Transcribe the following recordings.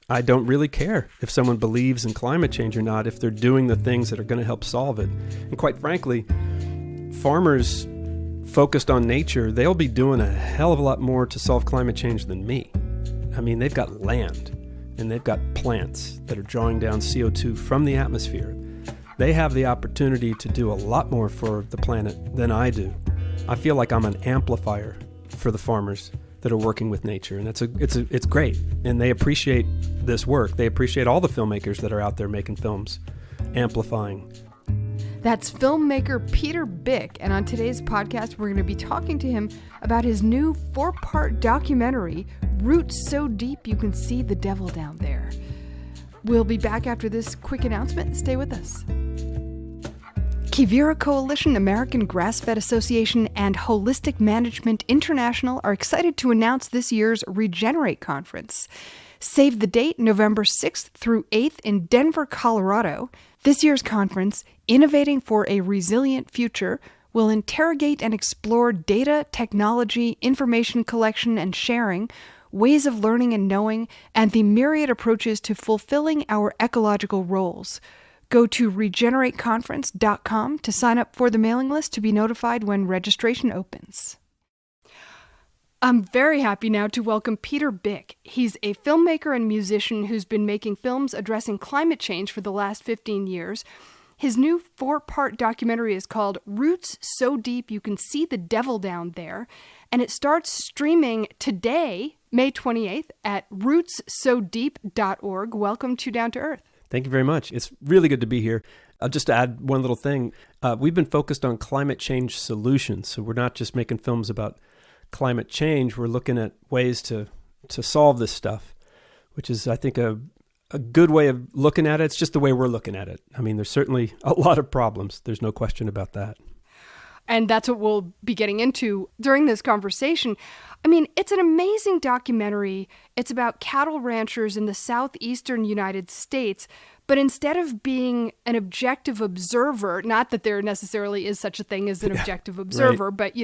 I don't really care if someone believes in climate change or not, if they're doing the things that are going to help solve it. And quite frankly, farmers focused on nature, they'll be doing a hell of a lot more to solve climate change than me. I mean, they've got land and they've got plants that are drawing down CO2 from the atmosphere. They have the opportunity to do a lot more for the planet than I do. I feel like I'm an amplifier for the farmers that are working with nature, and it's great. And they appreciate this work. They appreciate all the filmmakers that are out there making films, amplifying. That's filmmaker Peter Byck, and on today's podcast, we're going to be talking to him about his new 4-part documentary, Roots So Deep You Can See the Devil Down There. We'll be back after this quick announcement. Stay with us. Quivira Coalition, American Grass-Fed Association, and Holistic Management International are excited to announce this year's Regenerate Conference. Save the date, November 6th through 8th in Denver, Colorado. This year's conference, Innovating for a Resilient Future, will interrogate and explore data, technology, information collection and sharing, ways of learning and knowing, and the myriad approaches to fulfilling our ecological roles. Go to regenerateconference.com to sign up for the mailing list to be notified when registration opens. I'm very happy now to welcome Peter Byck. He's a filmmaker and musician who's been making films addressing climate change for the last 15 years. His new 4-part documentary is called Roots So Deep You Can See the Devil Down There, and it starts streaming today, May 28th, at rootssodeep.org. Welcome to Down to Earth. Thank you very much. It's really good to be here. Just to add one little thing, we've been focused on climate change solutions. So we're not just making films about climate change. We're looking at ways to solve this stuff, which is, I think, a good way of looking at it. It's just the way we're looking at it. I mean, there's certainly a lot of problems. There's no question about that. And that's what we'll be getting into during this conversation. I mean, it's an amazing documentary. It's about cattle ranchers in the southeastern United States. But instead of being an objective observer, not that there necessarily is such a thing as an objective observer, right. But,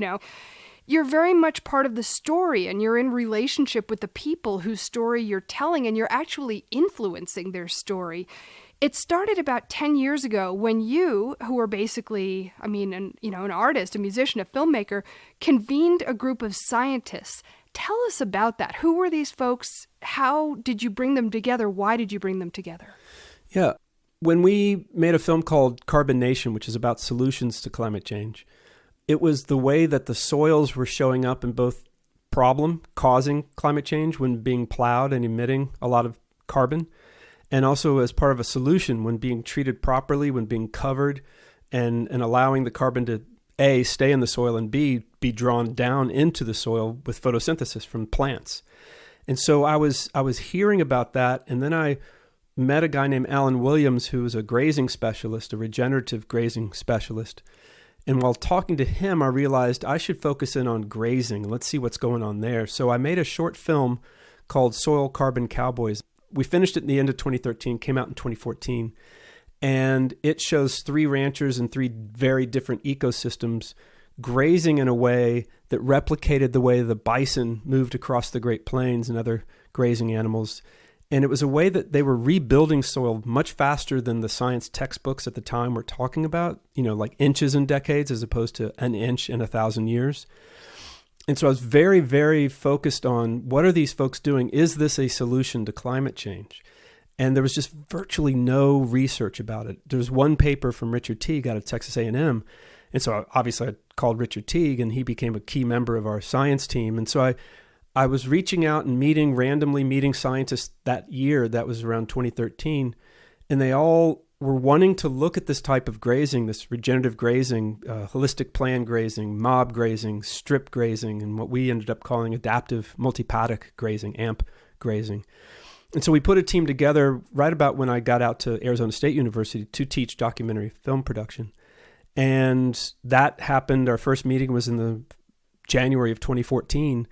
you're very much part of the story, and you're in relationship with the people whose story you're telling, and you're actually influencing their story. It started about 10 years ago when you, who are basically, an artist, a musician, a filmmaker, convened a group of scientists. Tell us about that. Who were these folks? How did you bring them together? Why did you bring them together? Yeah. When we made a film called Carbon Nation, which is about solutions to climate change, it was the way that the soils were showing up in both problem, causing climate change when being plowed and emitting a lot of carbon, and also as part of a solution when being treated properly, when being covered, and allowing the carbon to A, stay in the soil, and B, be drawn down into the soil with photosynthesis from plants. And so I was hearing about that, and then I met a guy named Alan Williams, who was a grazing specialist, a regenerative grazing specialist. And while talking to him, I realized I should focus in on grazing. Let's see what's going on there. So I made a short film called Soil Carbon Cowboys. We finished it in the end of 2013, came out in 2014. And it shows 3 ranchers in 3 very different ecosystems grazing in a way that replicated the way the bison moved across the Great Plains and other grazing animals. And it was a way that they were rebuilding soil much faster than the science textbooks at the time were talking about, like inches and decades as opposed to an inch in 1,000 years. And so I was very, very focused on what are these folks doing? Is this a solution to climate change? And there was just virtually no research about it. There's one paper from Richard Teague out of Texas A&M. And so obviously I called Richard Teague, and he became a key member of our science team. And so I was reaching out and randomly meeting scientists that year. That was around 2013. And they all were wanting to look at this type of grazing, this regenerative grazing, holistic plan grazing, mob grazing, strip grazing, and what we ended up calling adaptive multi-paddock grazing, AMP grazing. And so we put a team together right about when I got out to Arizona State University to teach documentary film production. And that happened. Our first meeting was in the January of 2014.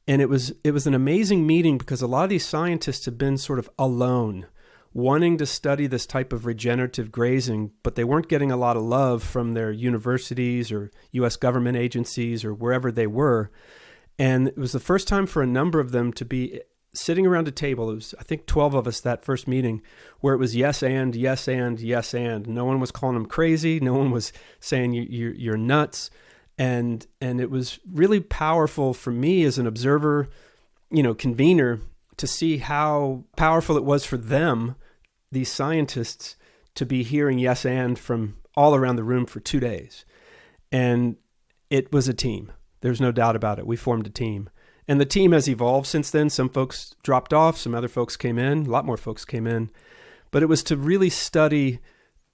And it was an amazing meeting because a lot of these scientists have been sort of alone, wanting to study this type of regenerative grazing, but they weren't getting a lot of love from their universities or U.S. government agencies or wherever they were. And it was the first time for a number of them to be sitting around a table. It was, I think, 12 of us that first meeting, where it was yes and, yes and, yes and. No one was calling them crazy. No one was saying you're nuts. And it was really powerful for me as an observer, convener, to see how powerful it was for them, these scientists, to be hearing yes and from all around the room for 2 days. And it was a team. There's no doubt about it. We formed a team. And the team has evolved since then. Some folks dropped off, some other folks came in, a lot more folks came in. But it was to really study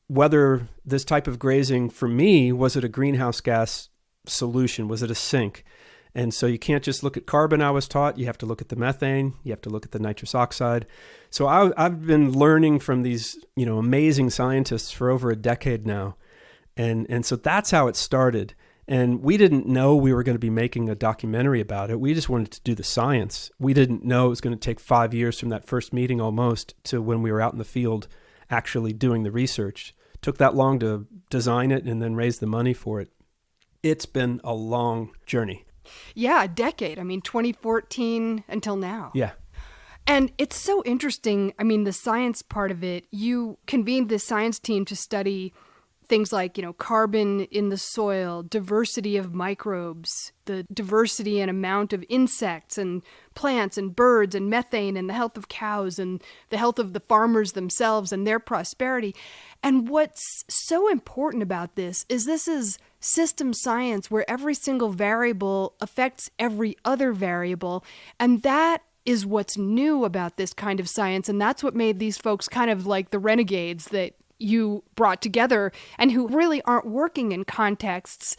whether this type of grazing, for me, was it a greenhouse gas solution? Was it a sink? And so you can't just look at carbon, I was taught. You have to look at the methane. You have to look at the nitrous oxide. So I've been learning from these, amazing scientists for over a decade now. And so that's how it started. And we didn't know we were going to be making a documentary about it. We just wanted to do the science. We didn't know it was going to take 5 years from that first meeting almost to when we were out in the field actually doing the research. It took that long to design it and then raise the money for it. It's been a long journey. Yeah, a decade. 2014 until now. Yeah. And it's so interesting. The science part of it, you convened this science team to study things like, carbon in the soil, diversity of microbes, the diversity and amount of insects and plants and birds and methane and the health of cows and the health of the farmers themselves and their prosperity. And what's so important about this is system science where every single variable affects every other variable. And that is what's new about this kind of science. And that's what made these folks kind of like the renegades that you brought together and who really aren't working in contexts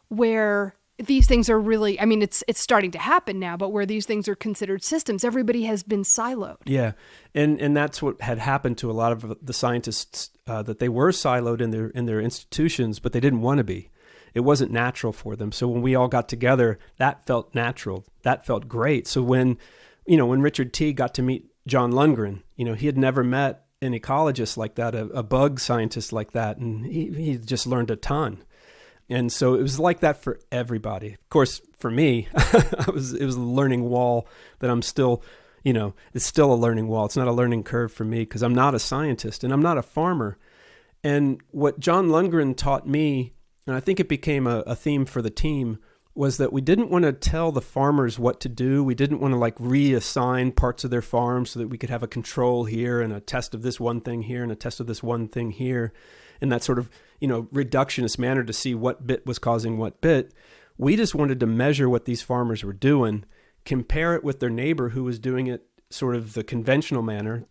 where these things are really, it's starting to happen now, but where these things are considered systems. Everybody has been siloed. Yeah. And that's what had happened to a lot of the scientists, that they were siloed in their institutions, but they didn't want to be. It wasn't natural for them. So when we all got together, that felt natural. That felt great. So when Richard T. got to meet John Lundgren, he had never met an ecologist like that, a bug scientist like that, and he just learned a ton. And so it was like that for everybody. Of course, for me, it was a learning wall that I'm still, it's still a learning wall. It's not a learning curve for me because I'm not a scientist and I'm not a farmer. And what John Lundgren taught me, and I think it became a theme for the team, was that we didn't want to tell the farmers what to do. We didn't want to reassign parts of their farm so that we could have a control here and a test of this one thing here and a test of this one thing here in that sort of, reductionist manner to see what bit was causing what bit. We just wanted to measure what these farmers were doing, compare it with their neighbor who was doing it sort of the conventional manner.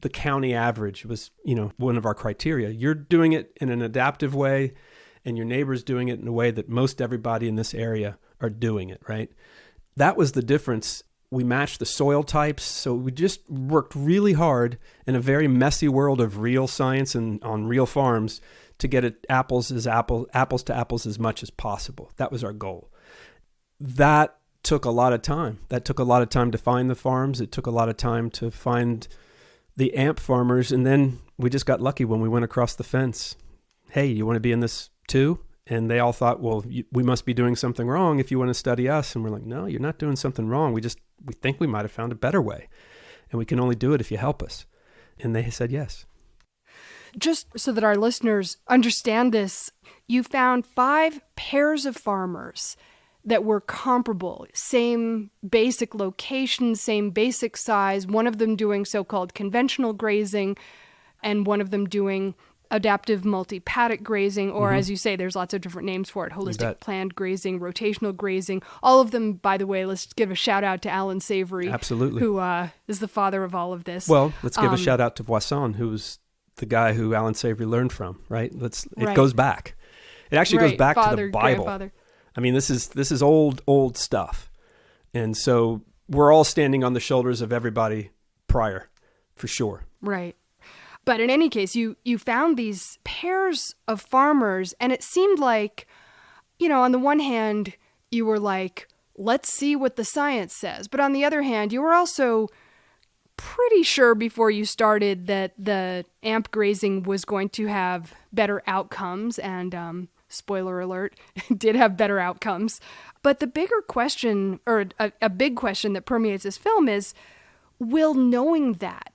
The county average was, one of our criteria. You're doing it in an adaptive way, and your neighbor's doing it in a way that most everybody in this area are doing it, right? That was the difference. We matched the soil types, so we just worked really hard in a very messy world of real science and on real farms to get it apples to apples as much as possible. That was our goal. That took a lot of time. That took a lot of time to find the farms. It took a lot of time to find the AMP farmers, and then we just got lucky when we went across the fence. Hey, you want to be in this too? And they all thought, well, we must be doing something wrong if you want to study us. And we're like, no, you're not doing something wrong. We think we might have found a better way. And we can only do it if you help us. And they said yes. Just so that our listeners understand this, you found 5 pairs of farmers that were comparable, same basic location, same basic size, one of them doing so-called conventional grazing, and one of them doing adaptive multi-paddock grazing, or as you say, there's lots of different names for it, holistic planned grazing, rotational grazing. All of them, by the way, let's give a shout out to Alan Savory, absolutely, who is the father of all of this. Well, let's give a shout out to Voisin, who's the guy who Alan Savory learned from, right? It goes back. It actually goes back to the Bible. Grandfather. This is old stuff. And so we're all standing on the shoulders of everybody prior, for sure. Right. But in any case, you found these pairs of farmers, and it seemed like, on the one hand, you were like, let's see what the science says. But on the other hand, you were also pretty sure before you started that the AMP grazing was going to have better outcomes, and spoiler alert, did have better outcomes. But the bigger question, or a big question that permeates this film is, Will knowing that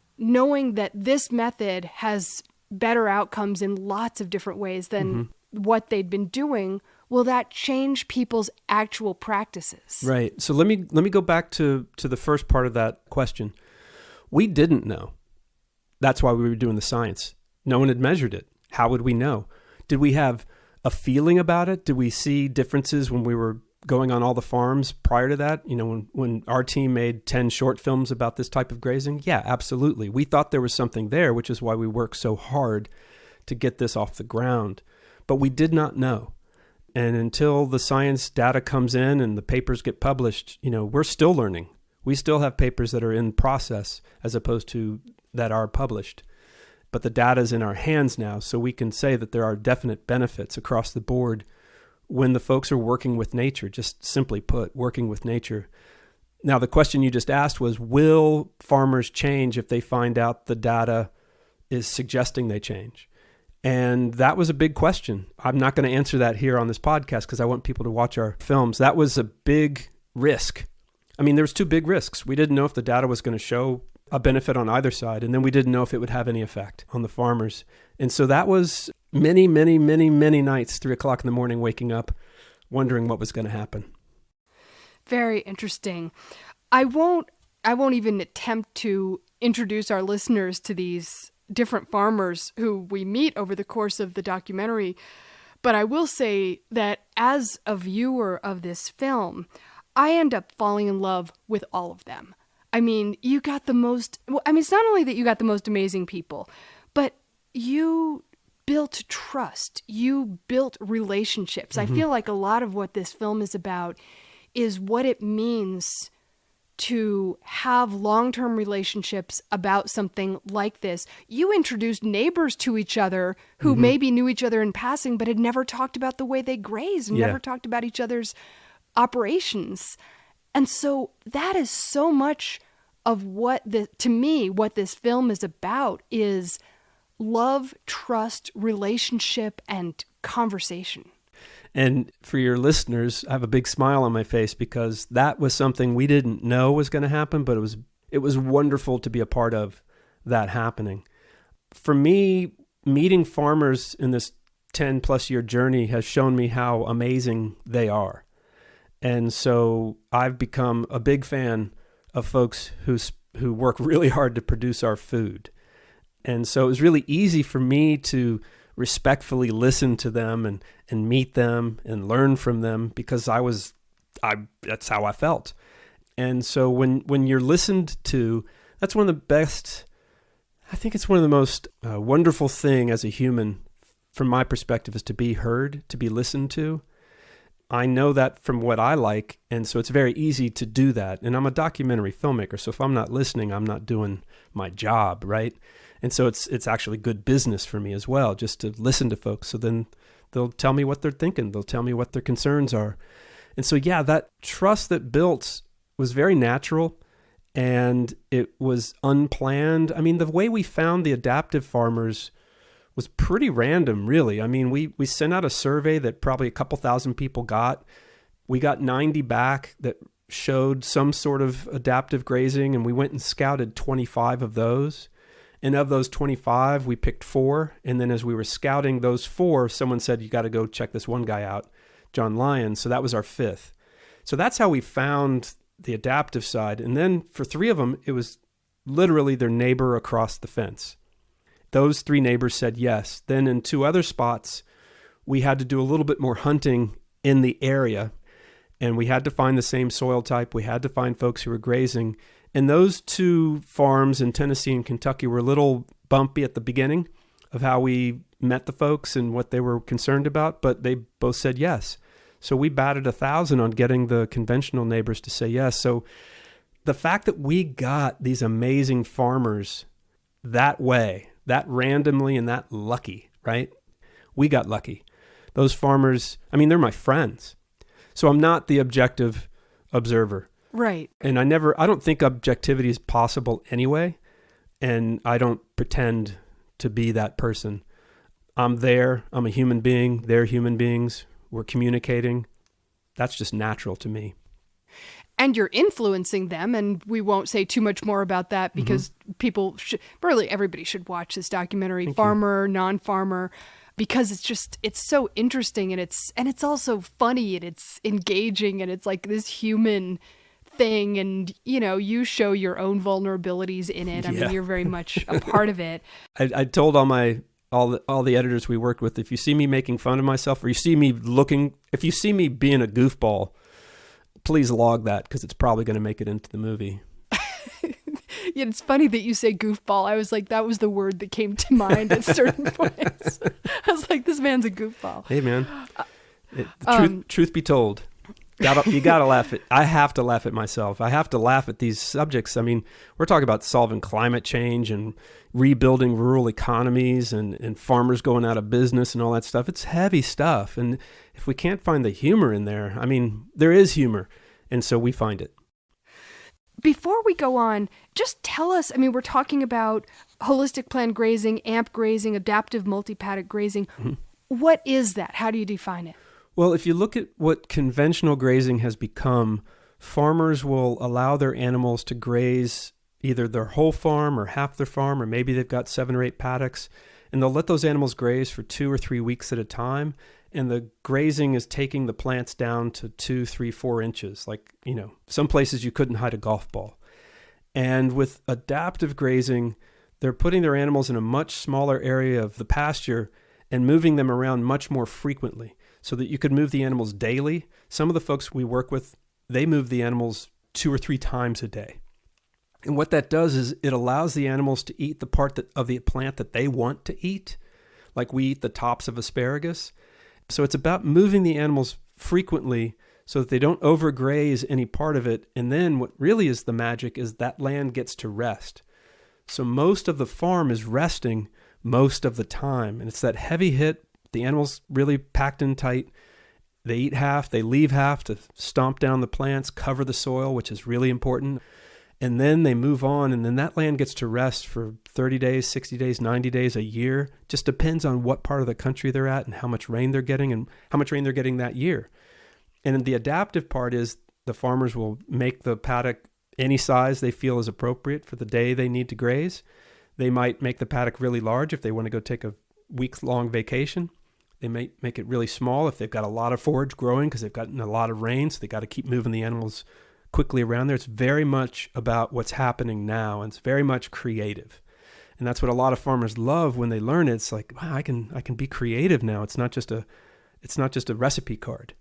this method has better outcomes in lots of different ways than what they'd been doing, will that change people's actual practices? Right. So let me go back to the first part of that question. We didn't know. That's why we were doing the science. No one had measured it. How would we know? Did we have a feeling about it? Did we see differences when we were going on all the farms prior to that? You know, when our team made 10 short films about this type of grazing? Yeah, absolutely. We thought there was something there, which is why we worked so hard to get this off the ground. But we did not know. And until the science data comes in and the papers get published, you know, we're still learning. We still have papers that are in process as opposed to that are published. But the data is in our hands now, so we can say that there are definite benefits across the board when the folks are working with nature, just simply put, working with nature. Now, the question you just asked was, will farmers change if they find out the data is suggesting they change? And that was a big question. I'm not going to answer that here on this podcast because I want people to watch our films. That was a big risk. I mean, there was two big risks. We didn't know if the data was going to show a benefit on either side, and then we didn't know if it would have any effect on the farmers. And so that was many, many, many, many nights, 3:00 in the morning, waking up, wondering what was going to happen. Very interesting. I won't even attempt to introduce our listeners to these different farmers who we meet over the course of the documentary, but I will say that as a viewer of this film, I end up falling in love with all of them. I mean, it's not only that you got the most amazing people, but you built trust. You built relationships. I feel like a lot of what this film is about is what it means to have long-term relationships about something like this. You introduced neighbors to each other who maybe knew each other in passing, but had never talked about the way they graze and never talked about each other's operations. And so that is so much of what this film is about is love, trust, relationship, and conversation. And for your listeners, I have a big smile on my face because that was something we didn't know was going to happen, but it was wonderful to be a part of that happening. For me, meeting farmers in this 10 plus year journey has shown me how amazing they are. And so I've become a big fan of folks who work really hard to produce our food. And so it was really easy for me to respectfully listen to them and meet them and learn from them because that's how I felt. And so when you're listened to, that's one of the best, I think it's one of the most wonderful thing as a human, from my perspective, is to be heard, to be listened to. I know that from what I like, and so it's very easy to do that. And I'm a documentary filmmaker, so if I'm not listening, I'm not doing my job, right? And so it's actually good business for me as well, just to listen to folks. So then they'll tell me what they're thinking. They'll tell me what their concerns are. And so, yeah, that trust that built was very natural, and it was unplanned. I mean, the way we found the adaptive farmers was pretty random, really. I mean, we sent out a survey that probably a couple thousand people got. We got 90 back that showed some sort of adaptive grazing, and we went and scouted 25 of those. And of those 25, we picked 4. And then as we were scouting those 4, someone said, you got to go check this one guy out, John Lyons. So that was our 5th. So that's how we found the adaptive side. And then for 3 of them, it was literally their neighbor across the fence. Those 3 neighbors said yes. Then in 2 other spots, we had to do a little bit more hunting in the area. And we had to find the same soil type. We had to find folks who were grazing. And those 2 farms in Tennessee and Kentucky were a little bumpy at the beginning of how we met the folks and what they were concerned about, but they both said yes. So we batted 1,000 on getting the conventional neighbors to say yes. So the fact that we got these amazing farmers that way, that randomly and that lucky, right? We got lucky. Those farmers, I mean, they're my friends. So I'm not the objective observer. Right. And I don't think objectivity is possible anyway. And I don't pretend to be that person. I'm there. I'm a human being. They're human beings. We're communicating. That's just natural to me. and you're influencing them. And we won't say too much more about that because people should, really everybody should watch this documentary, farmer, non-farmer, because it's so interesting, and it's also funny, and it's engaging, and it's like this human thing. And, you show your own vulnerabilities in it. I mean, you're very much a part of it. I told all the editors we worked with, if you see me making fun of myself, or if you see me being a goofball, please log that, because it's probably going to make it into the movie. Yeah, it's funny that you say goofball. I was like, that was the word that came to mind at certain points. I was like, this man's a goofball. Hey, man. Truth be told, you gotta laugh at. I have to laugh at myself. I have to laugh at these subjects. I mean, we're talking about solving climate change and rebuilding rural economies and farmers going out of business and all that stuff. It's heavy stuff. And if we can't find the humor in there, I mean, there is humor. And so we find it. Before we go on, just tell us, I mean, we're talking about holistic plan grazing, AMP grazing, adaptive multi-paddock grazing. Mm-hmm. What is that? How do you define it? Well, if you look at what conventional grazing has become, farmers will allow their animals to graze either their whole farm or half their farm, or maybe they've got 7 or 8 paddocks, and they'll let those animals graze for 2 or 3 weeks at a time. And the grazing is taking the plants down to 2, 3, 4 inches. Like, some places you couldn't hide a golf ball. And with adaptive grazing, they're putting their animals in a much smaller area of the pasture and moving them around much more frequently so that you could move the animals daily. Some of the folks we work with, they move the animals 2 or 3 times a day. And what that does is it allows the animals to eat the part of the plant that they want to eat, like we eat the tops of asparagus. So it's about moving the animals frequently so that they don't overgraze any part of it. And then what really is the magic is that land gets to rest. So most of the farm is resting most of the time. And it's that heavy hit. The animals really packed in tight. They eat half, they leave half to stomp down the plants, cover the soil, which is really important. And then they move on, and then that land gets to rest for 30 days, 60 days, 90 days, a year. Just depends on what part of the country they're at and how much rain they're getting and how much rain they're getting that year. And the adaptive part is the farmers will make the paddock any size they feel is appropriate for the day they need to graze. They might make the paddock really large if they want to go take a week-long vacation. They may make it really small if they've got a lot of forage growing because they've gotten a lot of rain, so they got to keep moving the animals quickly around there. It's very much about what's happening now, and it's very much creative. And that's what a lot of farmers love when they learn it. It's like, wow, I can be creative now. It's not just a recipe card.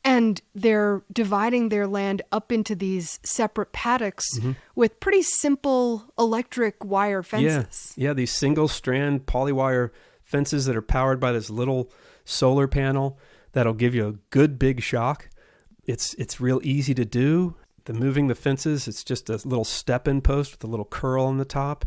And they're dividing their land up into these separate paddocks with pretty simple electric wire fences. Yeah, these single strand polywire fences that are powered by this little solar panel that'll give you a good big shock. It's real easy to do. Moving the fences, it's just a little step-in post with a little curl on the top,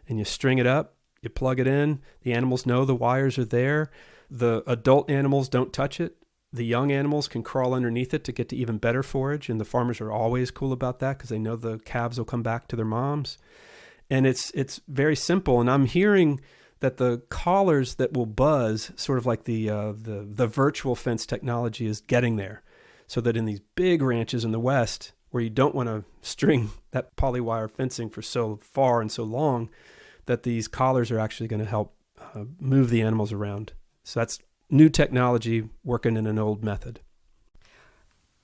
and you string it up, you plug it in, the animals know the wires are there. The adult animals don't touch it. The young animals can crawl underneath it to get to even better forage, and the farmers are always cool about that because they know the calves will come back to their moms. And it's very simple, and I'm hearing that the collars that will buzz, sort of like the virtual fence technology, is getting there. So that in these big ranches in the West, where you don't want to string that polywire fencing for so far and so long, that these collars are actually going to help move the animals around. So that's new technology working in an old method.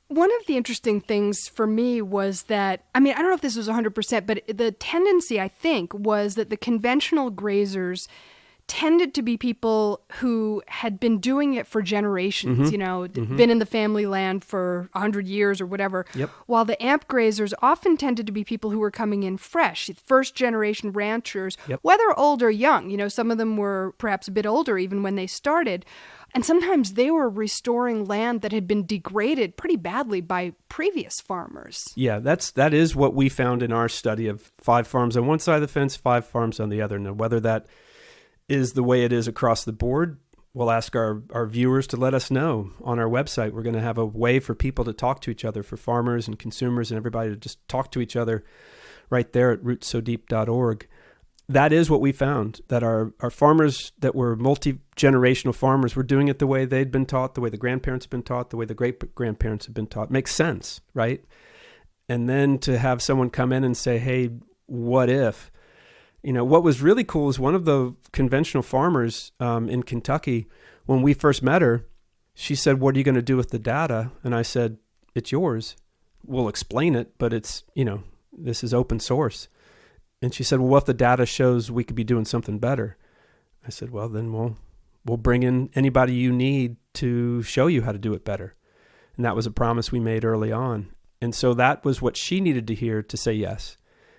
One of the interesting things for me was that, I mean, I don't know if this was 100%, but the tendency, I think, was that the conventional grazers tended to be people who had been doing it for generations, been in the family land for 100 years or whatever, while the AMP grazers often tended to be people who were coming in fresh, first-generation ranchers, whether old or young. Some of them were perhaps a bit older even when they started, and sometimes they were restoring land that had been degraded pretty badly by previous farmers. Yeah, that is what we found in our study of 5 farms on one side of the fence, 5 farms on the other. Now, whether that is the way it is across the board, we'll ask our viewers to let us know on our website. We're going to have a way for people to talk to each other, for farmers and consumers and everybody to just talk to each other right there at rootsodeep.org. That is what we found, that our farmers that were multi-generational farmers were doing it the way they'd been taught, the way the grandparents had been taught, the way the great-grandparents had been taught. Makes sense, right? And then to have someone come in and say, hey, what if? What was really cool is one of the conventional farmers in Kentucky, when we first met her, she said, what are you going to do with the data? And I said, it's yours. We'll explain it, but it's, this is open source. And she said, well, what if the data shows we could be doing something better? I said, well, then we'll bring in anybody you need to show you how to do it better. And that was a promise we made early on. And so that was what she needed to hear to say yes.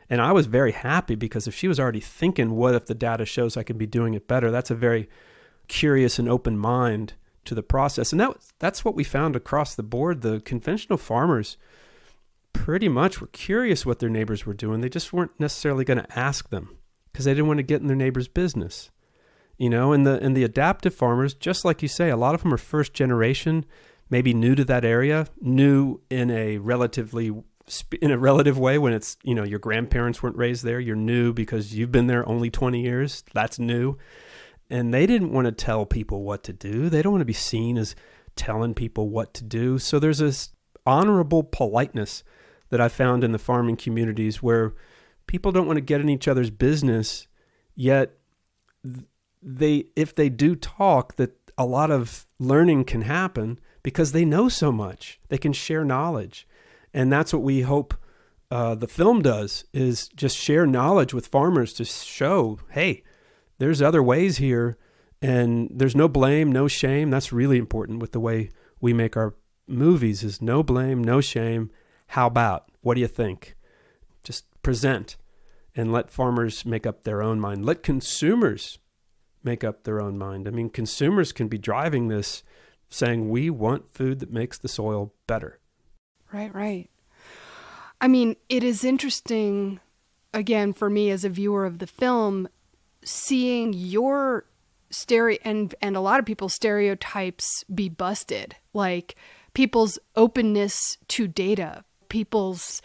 And I was very happy, because if she was already thinking, what if the data shows I can be doing it better? That's a very curious and open mind to the process. And that's what we found across the board. The conventional farmers pretty much were curious what their neighbors were doing. They just weren't necessarily going to ask them, because they didn't want to get in their neighbor's business. And the adaptive farmers, just like you say, a lot of them are first generation, maybe new to that area, new in a relative way when it's, your grandparents weren't raised there. You're new because you've been there only 20 years. That's new. And they didn't want to tell people what to do. They don't want to be seen as telling people what to do. So there's this honorable politeness that I found in the farming communities, where people don't want to get in each other's business, yet if they do talk, that a lot of learning can happen because they know so much. They can share knowledge. And that's what we hope the film does, is just share knowledge with farmers to show, hey, there's other ways here, and there's no blame, no shame. That's really important with the way we make our movies, is no blame, no shame. How about? What do you think? Just present and let farmers make up their own mind. Let consumers make up their own mind. I mean, consumers can be driving this, saying, we want food that makes the soil better. Right. I mean, it is interesting, again, for me as a viewer of the film, seeing your and a lot of people's stereotypes be busted, like people's openness to data, people's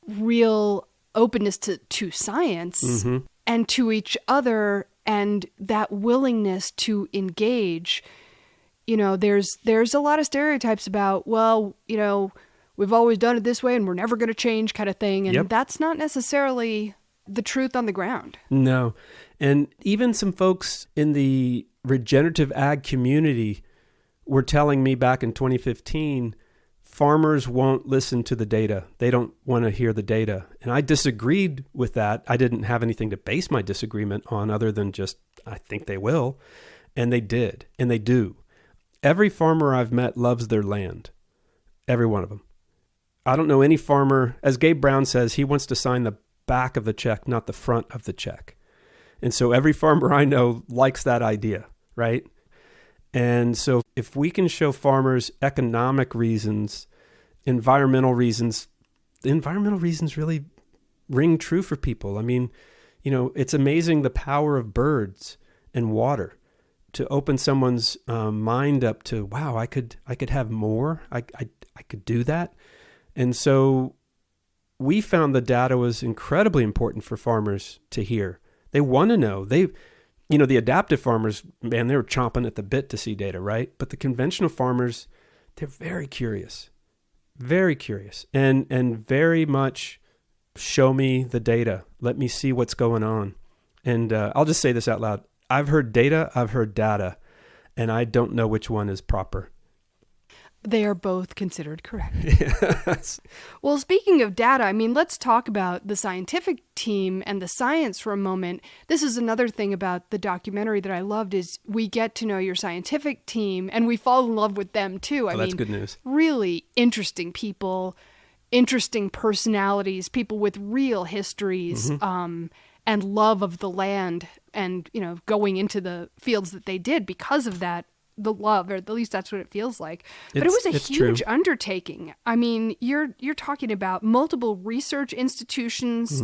real openness to science and to each other, and that willingness to engage. There's a lot of stereotypes about, well, we've always done it this way and we're never going to change, kind of thing. And that's not necessarily the truth on the ground. No. And even some folks in the regenerative ag community were telling me back in 2015, farmers won't listen to the data. They don't want to hear the data. And I disagreed with that. I didn't have anything to base my disagreement on other than just, I think they will. And they did. And they do. Every farmer I've met loves their land. Every one of them. I don't know any farmer, as Gabe Brown says, he wants to sign the back of the check, not the front of the check. And so every farmer I know likes that idea, right? And so if we can show farmers economic reasons, environmental reasons, the environmental reasons really ring true for people. I mean, it's amazing the power of birds and water to open someone's mind up to, wow, I could have more. I could do that. And so we found the data was incredibly important for farmers to hear. They want to know. The adaptive farmers, man, they were chomping at the bit to see data, right? But the conventional farmers, they're very curious, and very much show me the data. Let me see what's going on. And I'll just say this out loud. I've heard data, I've heard data, and I don't know which one is proper. They are both considered correct. Yes. Well, speaking of data, I mean, let's talk about the scientific team and the science for a moment. This is another thing about the documentary that I loved, is we get to know your scientific team and we fall in love with them too. That's good news. Really interesting people, interesting personalities, people with real histories, and love of the land, and, going into the fields that they did because of that. The love, or at least that's what it feels like. But it was a huge undertaking. I mean, you're talking about multiple research institutions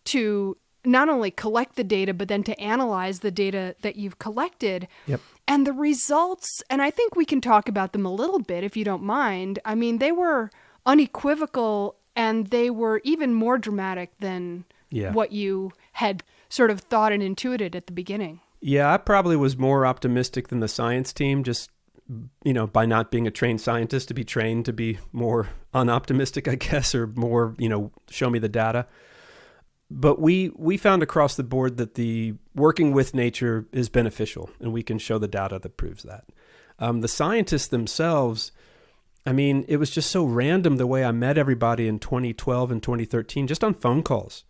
to not only collect the data, but then to analyze the data that you've collected. Yep. And the results, and I think we can talk about them a little bit if you don't mind. I mean, they were unequivocal, and they were even more dramatic than what you had sort of thought and intuited at the beginning. Yeah, I probably was more optimistic than the science team, just by not being a trained scientist, to be trained to be more unoptimistic, I guess, or more, show me the data. But we found across the board that the working with nature is beneficial, and we can show the data that proves that. The scientists themselves, it was just so random the way I met everybody in 2012 and 2013, just on phone calls.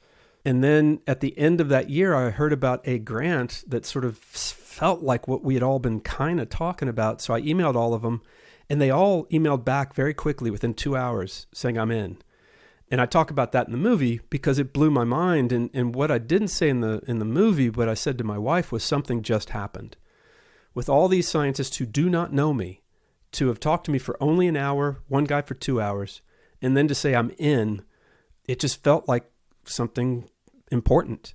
And then at the end of that year, I heard about a grant that sort of felt like what we had all been kind of talking about. So I emailed all of them, and they all emailed back very quickly within 2 hours saying, I'm in. And I talk about that in the movie because it blew my mind. And what I didn't say in the movie, what I said to my wife, was something just happened. With all these scientists who do not know me, to have talked to me for only an hour, one guy for 2 hours, and then to say I'm in, it just felt like something important.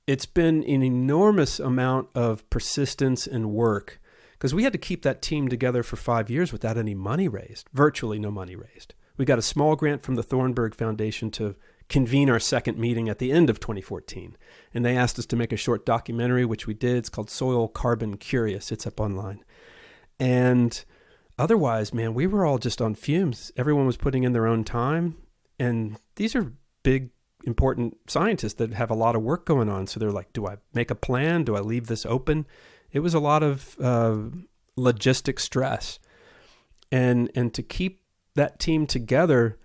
It's been an enormous amount of persistence and work, because we had to keep that team together for 5 years without any money raised, virtually no money raised. We got a small grant from the Thornburg Foundation to convene our second meeting at the end of 2014. And they asked us to make a short documentary, which we did. It's called Soil Carbon Curious. It's up online. And otherwise, man, we were all just on fumes. Everyone was putting in their own time. And these are big, important scientists that have a lot of work going on. So they're like, do I make a plan? Do I leave this open? It was a lot of logistic stress. And to keep that team together,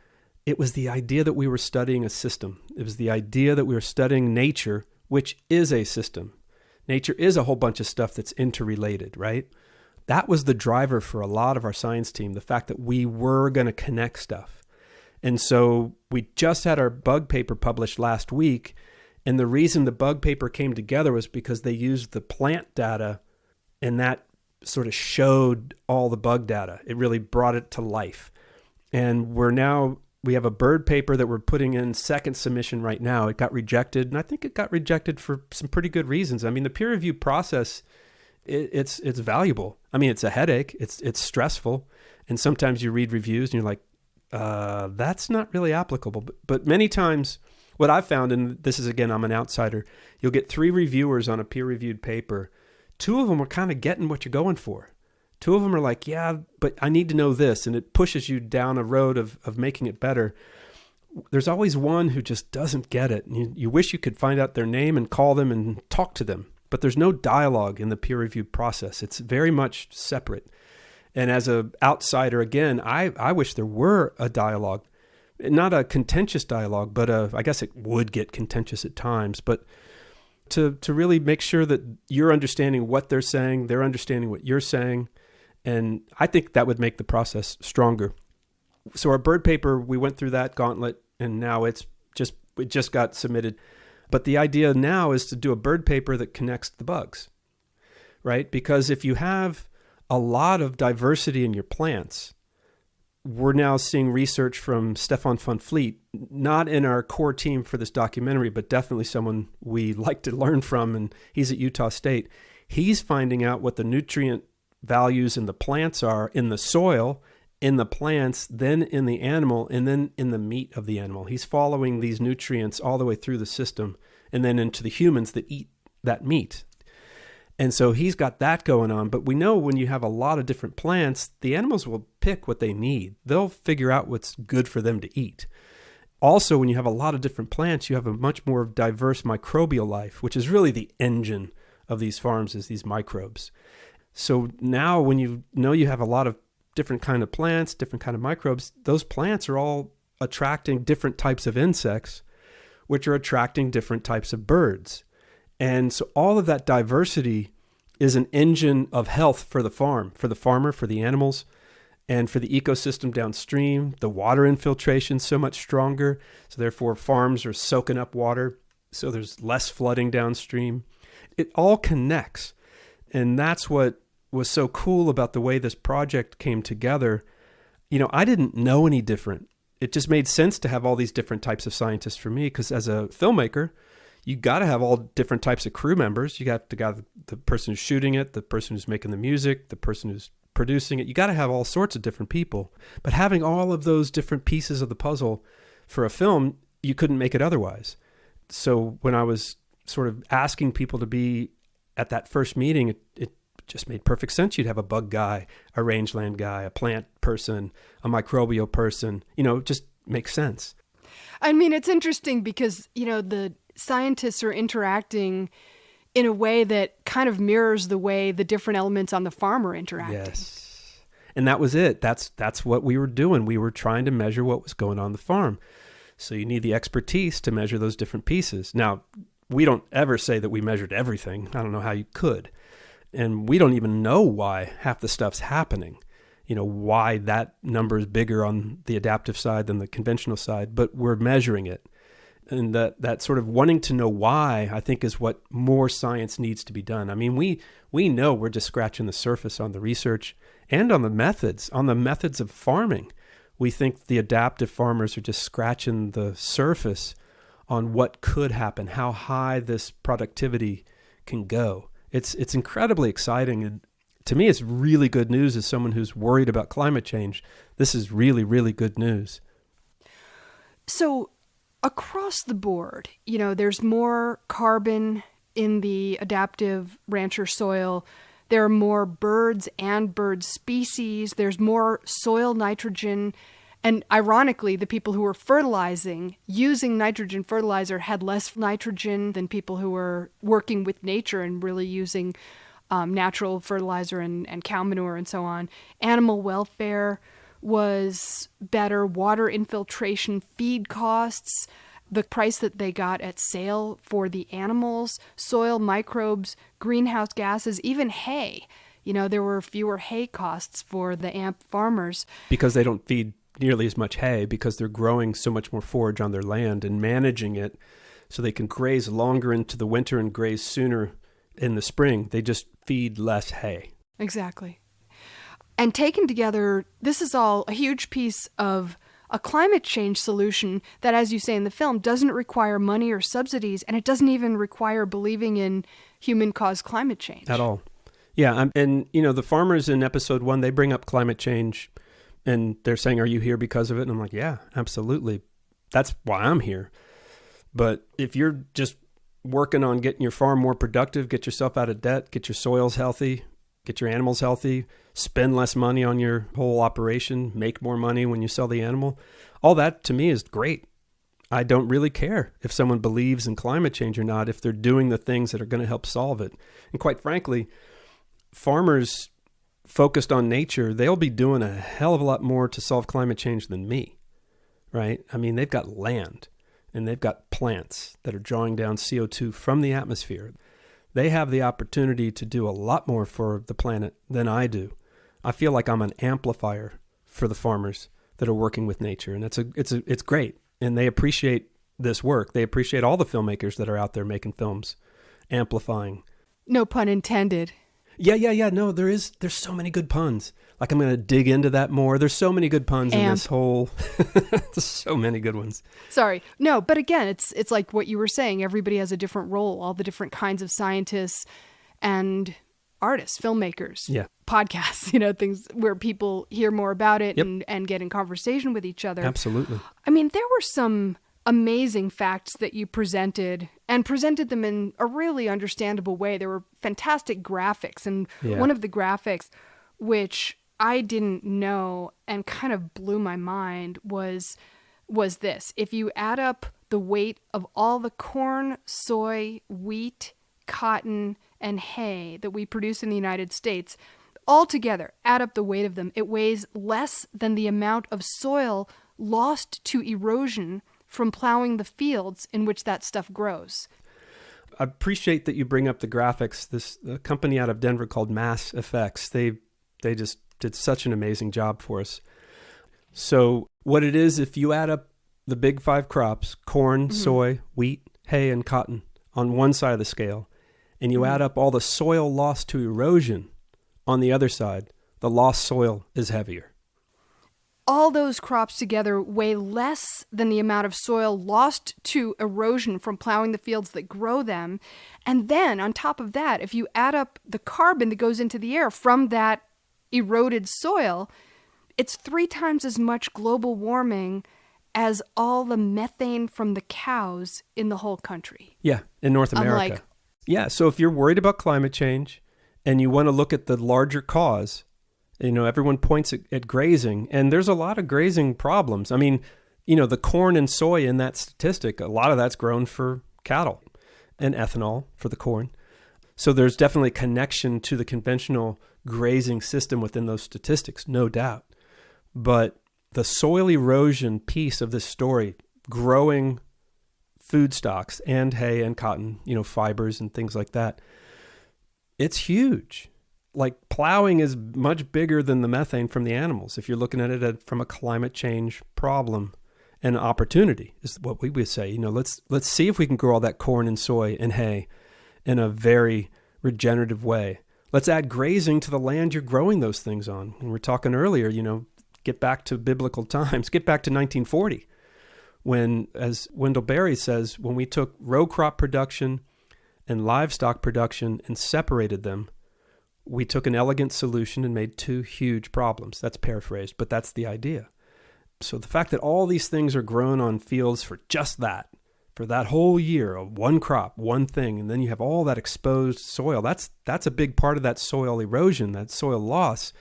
it was the idea that we were studying a system. It was the idea that we were studying nature, which is a system. Nature is a whole bunch of stuff that's interrelated, right? That was the driver for a lot of our science team, the fact that we were going to connect stuff. And so we just had our bug paper published last week. And the reason the bug paper came together was because they used the plant data, and that sort of showed all the bug data. It really brought it to life. And we have a bird paper that we're putting in second submission right now. It got rejected, and I think it got rejected for some pretty good reasons. The peer review process, it's valuable. It's a headache. It's stressful. And sometimes you read reviews and you're like, that's not really applicable. But many times what I've found, and this is, again, I'm an outsider, you'll get 3 reviewers on a peer-reviewed paper. 2 of them are kind of getting what you're going for. 2 of them are like, yeah, but I need to know this. And it pushes you down a road of making it better. There's always one who just doesn't get it. And you wish you could find out their name and call them and talk to them. But there's no dialogue in the peer review process. It's very much separate. And as an outsider, again, I wish there were a dialogue. Not a contentious dialogue, but I guess it would get contentious at times. But to really make sure that you're understanding what they're saying, they're understanding what you're saying. And I think that would make the process stronger. So our bird paper, we went through that gauntlet, and now it just got submitted. But the idea now is to do a bird paper that connects the bugs, right? Because if you have a lot of diversity in your plants, we're now seeing research from Stefan van Vliet, not in our core team for this documentary, but definitely someone we like to learn from, and he's at Utah State. He's finding out what the nutrient values in the plants are in the soil, in the plants, then in the animal, and then in the meat of the animal. He's following these nutrients all the way through the system and then into the humans that eat that meat. And so he's got that going on. But we know when you have a lot of different plants, the animals will pick what they need. They'll figure out what's good for them to eat. Also, when you have a lot of different plants, you have a much more diverse microbial life, which is really the engine of these farms, is these microbes. So now when you know you have a lot of different kind of plants, different kind of microbes, those plants are all attracting different types of insects, which are attracting different types of birds. And so all of that diversity is an engine of health for the farm, for the farmer, for the animals, and for the ecosystem downstream. The water infiltration is so much stronger. So therefore farms are soaking up water. So there's less flooding downstream. It all connects. And that's what was so cool about the way this project came together. I didn't know any different. It just made sense to have all these different types of scientists for me, because as a filmmaker, you got to have all different types of crew members. You got the person who's shooting it, the person who's making the music, the person who's producing it. You got to have all sorts of different people. But having all of those different pieces of the puzzle for a film, you couldn't make it otherwise. So when I was sort of asking people to be at that first meeting, it just made perfect sense. You'd have a bug guy, a rangeland guy, a plant person, a microbial person. It just makes sense. I mean, it's interesting because, the scientists are interacting in a way that kind of mirrors the way the different elements on the farm are interacting. Yes. And that was it. That's what we were doing. We were trying to measure what was going on the farm. So you need the expertise to measure those different pieces. Now, we don't ever say that we measured everything. I don't know how you could. And we don't even know why half the stuff's happening. Why that number is bigger on the adaptive side than the conventional side, but we're measuring it. And that sort of wanting to know why, I think, is what more science needs to be done. I mean, we know we're just scratching the surface on the research and on the methods of farming. We think the adaptive farmers are just scratching the surface on what could happen, how high this productivity can go. It's incredibly exciting. And to me, it's really good news as someone who's worried about climate change. This is really, really good news. So across the board, there's more carbon in the adaptive rancher soil. There are more birds and bird species. There's more soil nitrogen. And ironically, the people who were fertilizing, using nitrogen fertilizer, had less nitrogen than people who were working with nature and really using natural fertilizer and cow manure and so on. Animal welfare was better. Water infiltration, feed costs, the price that they got at sale for the animals, soil microbes, greenhouse gases, even hay. There were fewer hay costs for the AMP farmers. Because they don't feed nearly as much hay, because they're growing so much more forage on their land and managing it so they can graze longer into the winter and graze sooner in the spring. They just feed less hay. Exactly. And taken together, this is all a huge piece of a climate change solution that, as you say in the film, doesn't require money or subsidies, and it doesn't even require believing in human-caused climate change. At all. Yeah, and the farmers in episode 1, they bring up climate change, and they're saying, are you here because of it? And I'm like, yeah, absolutely. That's why I'm here. But if you're just working on getting your farm more productive, get yourself out of debt, get your soils healthy, get your animals healthy, spend less money on your whole operation, make more money when you sell the animal. All that to me is great. I don't really care if someone believes in climate change or not, if they're doing the things that are going to help solve it. And quite frankly, farmers focused on nature, they'll be doing a hell of a lot more to solve climate change than me, right? I mean, they've got land and they've got plants that are drawing down CO2 from the atmosphere. They have the opportunity to do a lot more for the planet than I do. I feel like I'm an amplifier for the farmers that are working with nature, and it's great. And they appreciate this work. They appreciate all the filmmakers that are out there making films, amplifying. No pun intended. Yeah. No, there's so many good puns. Like, I'm going to dig into that more. There's so many good puns in this whole, there's so many good ones. Sorry. No, but again, it's like what you were saying. Everybody has a different role, all the different kinds of scientists and artists, filmmakers, podcasts, things where people hear more about it and get in conversation with each other. Absolutely. I mean, there were some amazing facts that you presented them in a really understandable way. There were fantastic graphics. And one of the graphics, which I didn't know and kind of blew my mind, was this. If you add up the weight of all the corn, soy, wheat, cotton, and hay that we produce in the United States, all together, add up the weight of them, it weighs less than the amount of soil lost to erosion from plowing the fields in which that stuff grows. I appreciate that you bring up the graphics. This company out of Denver called Mass Effects, they just did such an amazing job for us. So what it is, if you add up the big 5 crops, corn, soy, wheat, hay, and cotton on one side of the scale, and you add up all the soil lost to erosion on the other side, the lost soil is heavier. All those crops together weigh less than the amount of soil lost to erosion from plowing the fields that grow them. And then on top of that, if you add up the carbon that goes into the air from that eroded soil, it's 3 times as much global warming as all the methane from the cows in the whole country. Yeah, in North America. I'm like, yeah, so if you're worried about climate change and you want to look at the larger cause, everyone points at grazing, and there's a lot of grazing problems. I mean, the corn and soy in that statistic, a lot of that's grown for cattle and ethanol for the corn. So there's definitely a connection to the conventional grazing system within those statistics, no doubt. But the soil erosion piece of this story, growing food stocks and hay and cotton, fibers and things like that, it's huge. Like plowing is much bigger than the methane from the animals. If you're looking at it from a climate change problem and opportunity is what we would say, let's see if we can grow all that corn and soy and hay in a very regenerative way. Let's add grazing to the land you're growing those things on. And we're talking earlier, get back to biblical times, get back to 1940, when, as Wendell Berry says, when we took row crop production and livestock production and separated them, we took an elegant solution and made two huge problems. That's paraphrased, but that's the idea. So the fact that all these things are grown on fields for just that, for that whole year of one crop, one thing, and then you have all that exposed soil, that's a big part of that soil erosion, that soil loss.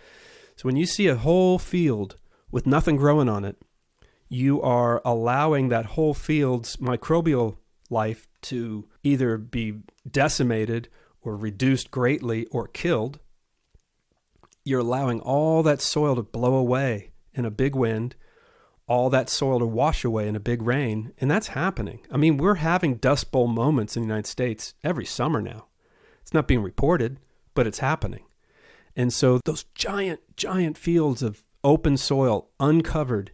So when you see a whole field with nothing growing on it, you are allowing that whole field's microbial life to either be decimated or reduced greatly or killed. You're allowing all that soil to blow away in a big wind, all that soil to wash away in a big rain, and that's happening. I mean, we're having Dust Bowl moments in the United States every summer now. It's not being reported, but it's happening. And so those giant fields of open soil, uncovered,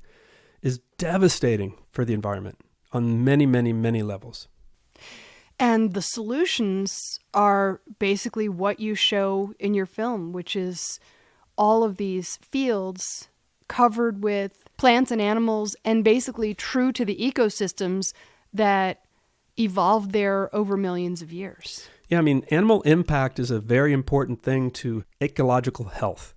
is devastating for the environment on many, many, many levels. And the solutions are basically what you show in your film, which is all of these fields covered with plants and animals and basically true to the ecosystems that evolved there over millions of years. Yeah, I mean, animal impact is a very important thing to ecological health.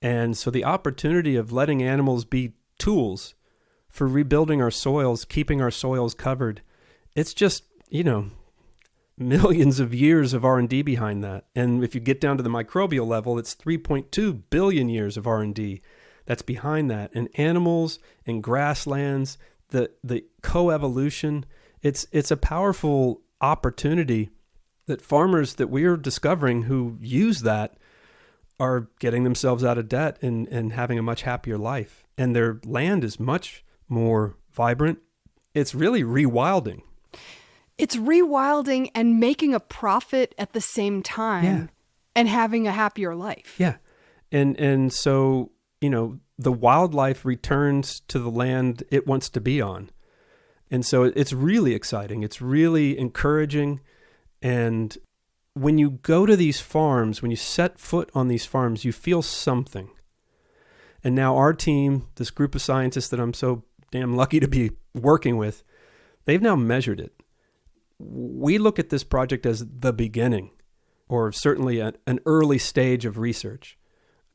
And so the opportunity of letting animals be tools for rebuilding our soils, keeping our soils covered, it's just, millions of years of R&D behind that. And if you get down to the microbial level, it's 3.2 billion years of R&D that's behind that. And animals and grasslands, the coevolution, it's a powerful opportunity that farmers that we're discovering who use that are getting themselves out of debt and having a much happier life. And their land is much more vibrant. It's really rewilding. It's rewilding and making a profit at the same time and having a happier life. Yeah. And so, the wildlife returns to the land it wants to be on. And so it's really exciting. It's really encouraging. And when you go to these farms, when you set foot on these farms, you feel something. And now our team, this group of scientists that I'm so damn lucky to be working with, they've now measured it. We look at this project as the beginning, or certainly an early stage of research.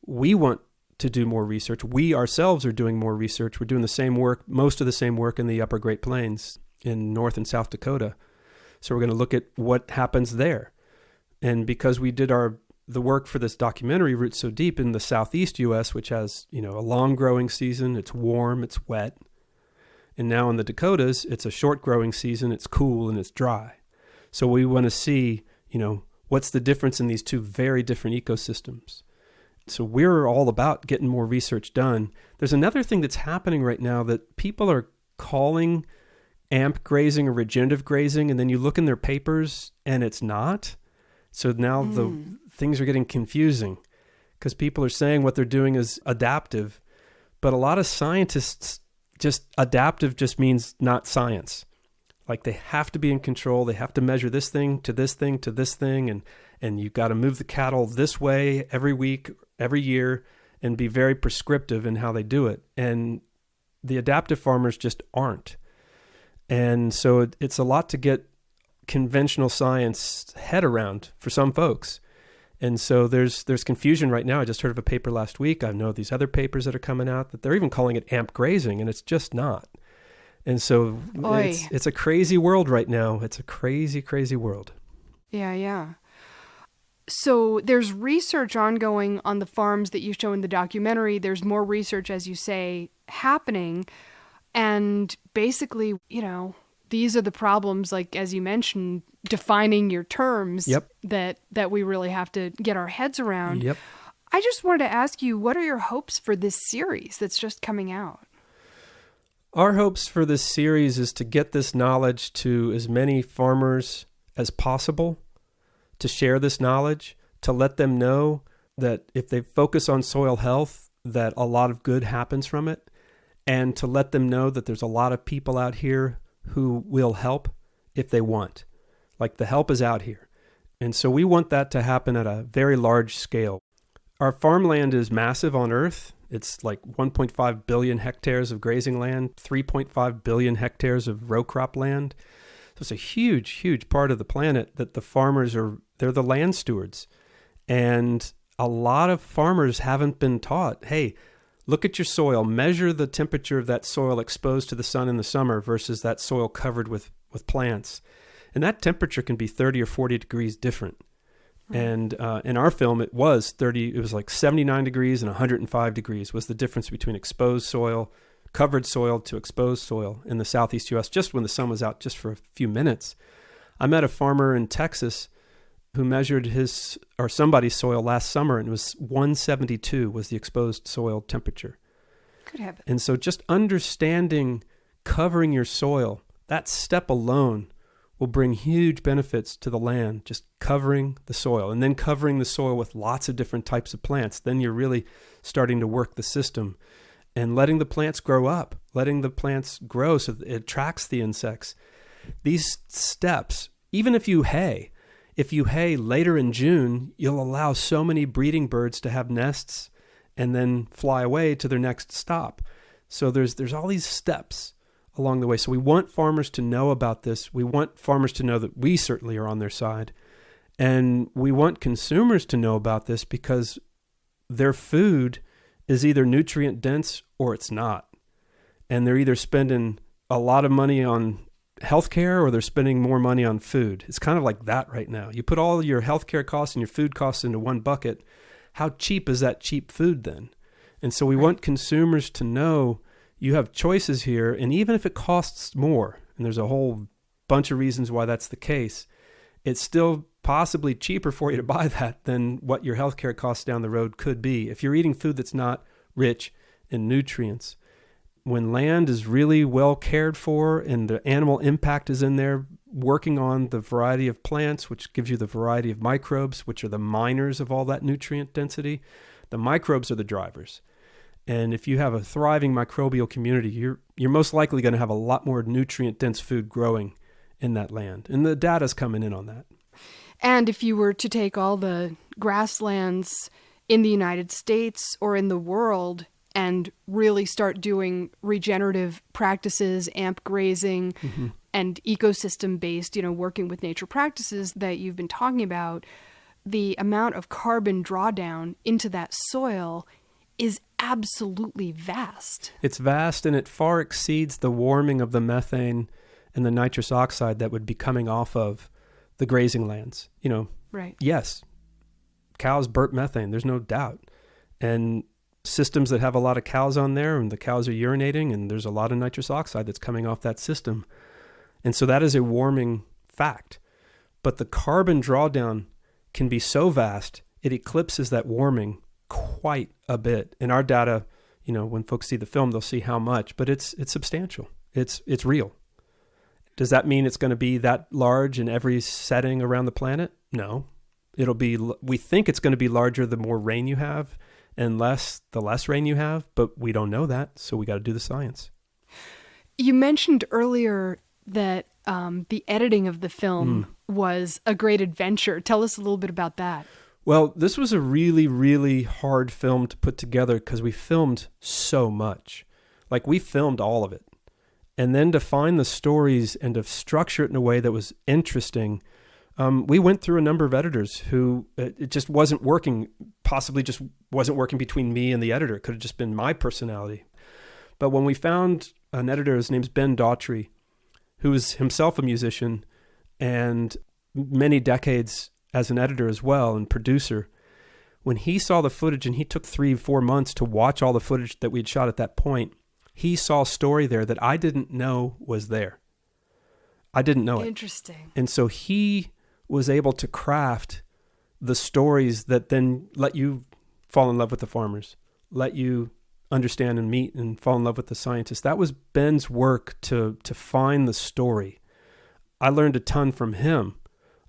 We want to do more research. We ourselves are doing more research. We're doing the same work, most of the same work in the Upper Great Plains in North and South Dakota. So we're going to look at what happens there. And because we did the work for this documentary, Roots So Deep, in the Southeast U.S., which has, a long growing season, it's warm, it's wet. And now in the Dakotas, it's a short growing season, it's cool and it's dry. So we want to see, what's the difference in these two very different ecosystems. So we're all about getting more research done. There's another thing that's happening right now that people are calling amp grazing or regenerative grazing, and then you look in their papers and it's not. So now the things are getting confusing because people are saying what they're doing is adaptive, but a lot of scientists adaptive just means not science. Like they have to be in control. They have to measure this thing to this thing to this thing. And you've got to move the cattle this way every week, every year, and be very prescriptive in how they do it. And the adaptive farmers just aren't. And so it's a lot to get conventional science head around for some folks. And so there's confusion right now. I just heard of a paper last week. I know these other papers that are coming out that they're even calling it amp grazing, and it's just not. And so it's a crazy world right now. It's a crazy, crazy world. Yeah, yeah. So there's research ongoing on the farms that you show in the documentary. There's more research, as you say, happening. And basically, these are the problems, like, as you mentioned, defining your terms that we really have to get our heads around. Yep. I just wanted to ask you, what are your hopes for this series that's just coming out? Our hopes for this series is to get this knowledge to as many farmers as possible, to share this knowledge, to let them know that if they focus on soil health, that a lot of good happens from it, and to let them know that there's a lot of people out here who will help if they want. Like, the help is out here. And so we want that to happen at a very large scale. Our farmland is massive on Earth. It's like 1.5 billion hectares of grazing land, 3.5 billion hectares of row crop land. So it's a huge, huge part of the planet that the farmers they're the land stewards. And a lot of farmers haven't been taught, hey, look at your soil, measure the temperature of that soil exposed to the sun in the summer versus that soil covered with plants. And that temperature can be 30 or 40 degrees different. And in our film, it was like 79 degrees and 105 degrees was the difference between exposed soil, covered soil to exposed soil in the southeast U.S. just when the sun was out just for a few minutes. I met a farmer in Texas who measured somebody's soil last summer, and it was 172 was the exposed soil temperature. Good heavens. And so just understanding covering your soil, that step alone will bring huge benefits to the land, just covering the soil, and then covering the soil with lots of different types of plants. Then you're really starting to work the system and letting the plants grow up, letting the plants grow so that it attracts the insects. These steps, even if you hay later in June, you'll allow so many breeding birds to have nests and then fly away to their next stop. So there's all these steps along the way. So we want farmers to know about this. We want farmers to know that we certainly are on their side. And we want consumers to know about this because their food is either nutrient dense or it's not. And they're either spending a lot of money on healthcare or they're spending more money on food. It's kind of like that right now. You put all your healthcare costs and your food costs into one bucket. How cheap is that cheap food then? And so we want consumers to know you have choices here, and even if it costs more, and there's a whole bunch of reasons why that's the case, it's still possibly cheaper for you to buy that than what your healthcare costs down the road could be if you're eating food that's not rich in nutrients. When land is really well cared for and the animal impact is in there, working on the variety of plants, which gives you the variety of microbes, which are the miners of all that nutrient density, the microbes are the drivers. And if you have a thriving microbial community, you're most likely going to have a lot more nutrient-dense food growing in that land. And the data's coming in on that. And if you were to take all the grasslands in the United States or in the world and really start doing regenerative practices, amp grazing, and ecosystem-based, working with nature practices that you've been talking about, the amount of carbon drawdown into that soil is absolutely vast. It's vast, and it far exceeds the warming of the methane and the nitrous oxide that would be coming off of the grazing lands. Right. Yes, cows burp methane, there's no doubt. And systems that have a lot of cows on there, and the cows are urinating, and there's a lot of nitrous oxide that's coming off that system. And so that is a warming fact. But the carbon drawdown can be so vast, it eclipses that warming quite a bit. In our data, when folks see the film, they'll see how much, but it's substantial. It's real. Does that mean it's going to be that large in every setting around the planet? No. We think it's going to be larger the more rain you have and the less rain you have, but we don't know that, so we got to do the science. You mentioned earlier that the editing of the film was a great adventure. Tell us a little bit about that. Well, this was a really, really hard film to put together because we filmed so much. Like, we filmed all of it. And then to find the stories and to structure it in a way that was interesting, we went through a number of editors who it just wasn't working, possibly just wasn't working between me and the editor. It could have just been my personality. But when we found an editor, his name's Ben Daughtry, who is himself a musician and many decades as an editor as well and producer, when he saw the footage, and he took 3-4 months to watch all the footage that we'd shot at that point, he saw story there that I didn't know was there. I didn't know it. Interesting. And so he was able to craft the stories that then let you fall in love with the farmers, let you understand and meet and fall in love with the scientists. That was Ben's work to find the story. I learned a ton from him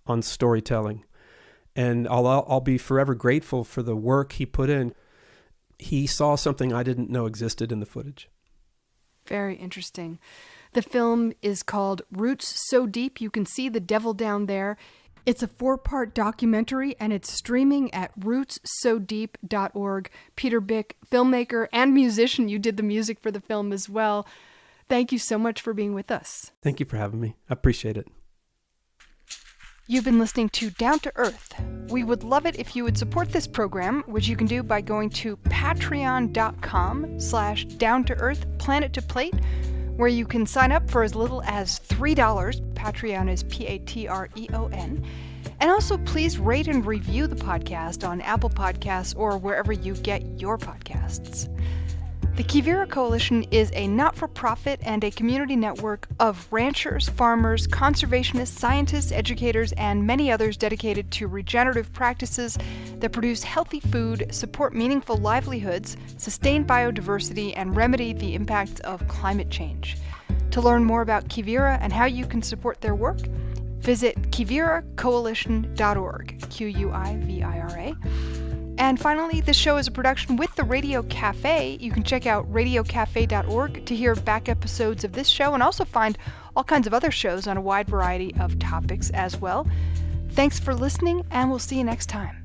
on storytelling, and I'll be forever grateful for the work he put in. He saw something I didn't know existed in the footage. Very interesting. The film is called Roots So Deep You Can See the Devil Down There. It's a 4-part documentary, and it's streaming at rootsodeep.org. Peter Byck, filmmaker and musician, you did the music for the film as well. Thank you so much for being with us. Thank you for having me. I appreciate it. You've been listening to Down to Earth. We would love it if you would support this program, which you can do by going to patreon.com/down-to-earth planet to plate, where you can sign up for as little as $3. Patreon is Patreon. And also please rate and review the podcast on Apple Podcasts or wherever you get your podcasts. The Quivira Coalition is a not-for-profit and a community network of ranchers, farmers, conservationists, scientists, educators, and many others dedicated to regenerative practices that produce healthy food, support meaningful livelihoods, sustain biodiversity, and remedy the impacts of climate change. To learn more about Quivira and how you can support their work, visit quiviracoalition.org, Quivira. And finally, this show is a production with the Radio Cafe. You can check out radiocafe.org to hear back episodes of this show and also find all kinds of other shows on a wide variety of topics as well. Thanks for listening, and we'll see you next time.